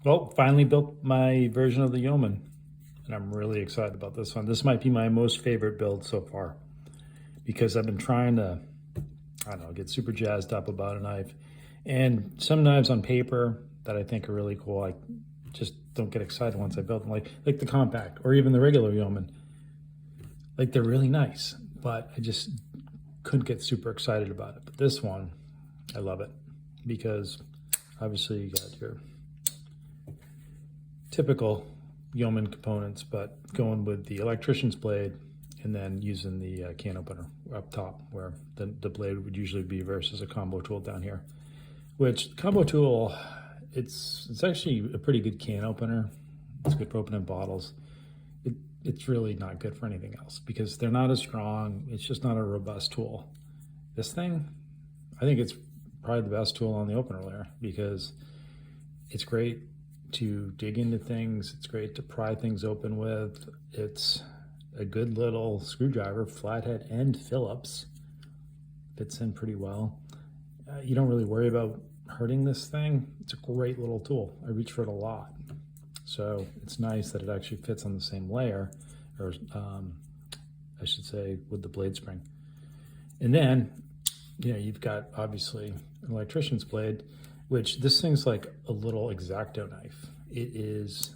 Well, finally built my version of the Yeoman, and I'm really excited about this one. This might be my most favorite build so far because I've been trying to, I don't know, get super jazzed up about a knife. And some knives on paper that I think are really cool, I just don't get excited once I build them, like the compact or even the regular Yeoman. Like, they're really nice, but I just couldn't get super excited about it. But this one, I love it because obviously you got your typical Yeoman components, but going with the electrician's blade and then using the can opener up top where the blade would usually be versus a combo tool down here. Which combo tool, it's actually a pretty good can opener. It's good for opening bottles. It's really not good for anything else because they're not as strong. It's just not a robust tool. This thing, I think it's probably the best tool on the opener layer because it's great to dig into things. It's great to pry things open with. It's a good little screwdriver, flathead and Phillips. Fits in pretty well. You don't really worry about hurting this thing. It's a great little tool. I reach for it a lot. So it's nice that it actually fits on the same layer, or I should say with the blade spring. And then, you know, you've got obviously an electrician's blade, which this thing's like a little X-Acto knife. It is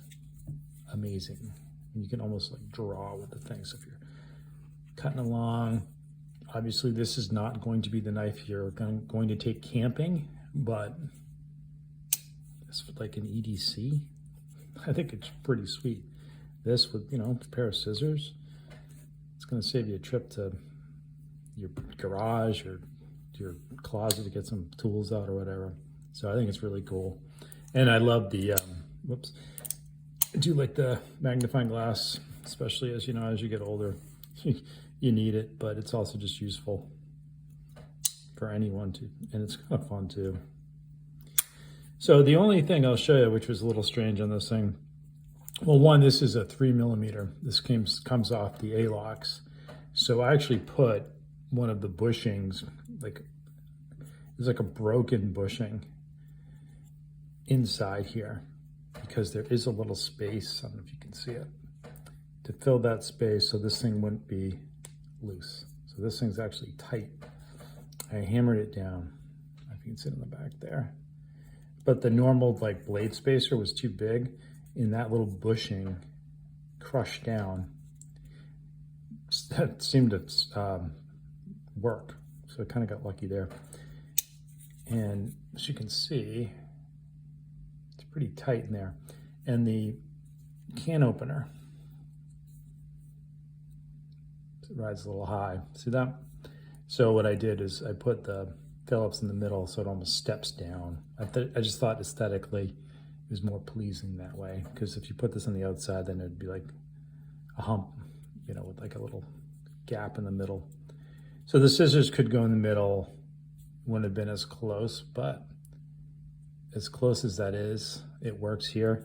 amazing. You can almost like draw with the thing. So if you're cutting along, obviously this is not going to be the knife you're going to take camping, but it's like an EDC. I think it's pretty sweet. This with, you know, a pair of scissors, it's going to save you a trip to your garage or your closet to get some tools out or whatever. So I think it's really cool. And I love the, whoops, I do like the magnifying glass, especially as, you know, as you get older, you need it, but it's also just useful for anyone to, and it's kind of fun too. So the only thing I'll show you, which was a little strange on this thing, well, one, this is a 3mm. This comes off the A-locks. So I actually put one of the bushings, like, it's like a broken bushing inside here because there is a little space, I don't know if you can see it, to fill that space so this thing wouldn't be loose. So this thing's actually tight. I hammered it down. If you can see it in the back there. But the normal like blade spacer was too big, and that little bushing crushed down. That seemed to work. So I kind of got lucky there. And as you can see, it's pretty tight in there. And the can opener, it rides a little high. See that? So what I did is I put the Phillips in the middle so it almost steps down. I just thought aesthetically it was more pleasing that way, because if you put this on the outside, then it'd be like a hump, you know, with like a little gap in the middle. So the scissors could go in the middle, wouldn't have been as close, but as close as that is, it works here.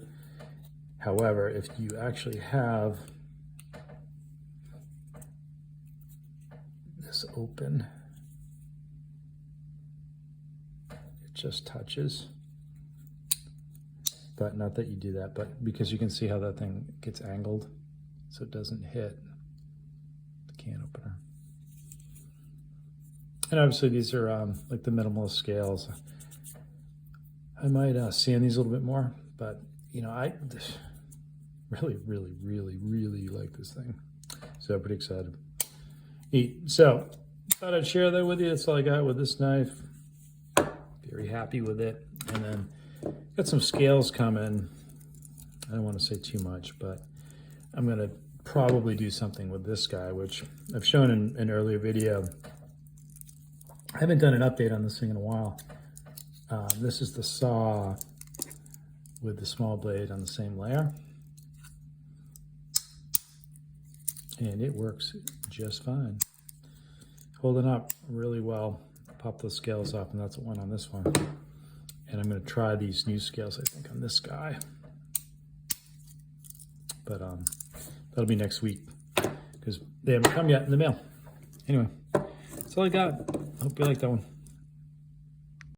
However, if you actually have this open, just touches, but not that you do that, but because you can see how that thing gets angled so it doesn't hit the can opener. And obviously these are like the minimalist scales. I might sand these a little bit more, but you know, I really like this thing. So I'm pretty excited. So thought I'd share that with you. That's all I got with this knife. Very happy with it. And then got some scales coming. I don't want to say too much, but I'm going to probably do something with this guy, which I've shown in an earlier video. I haven't done an update on this thing in a while. This is the saw with the small blade on the same layer. And it works just fine. Holding up really well. Pop those scales off, and that's what went on this one. And I'm going to try these new scales, I think, on this guy. But that'll be next week because they haven't come yet in the mail. Anyway, that's all I got. Hope you like that one.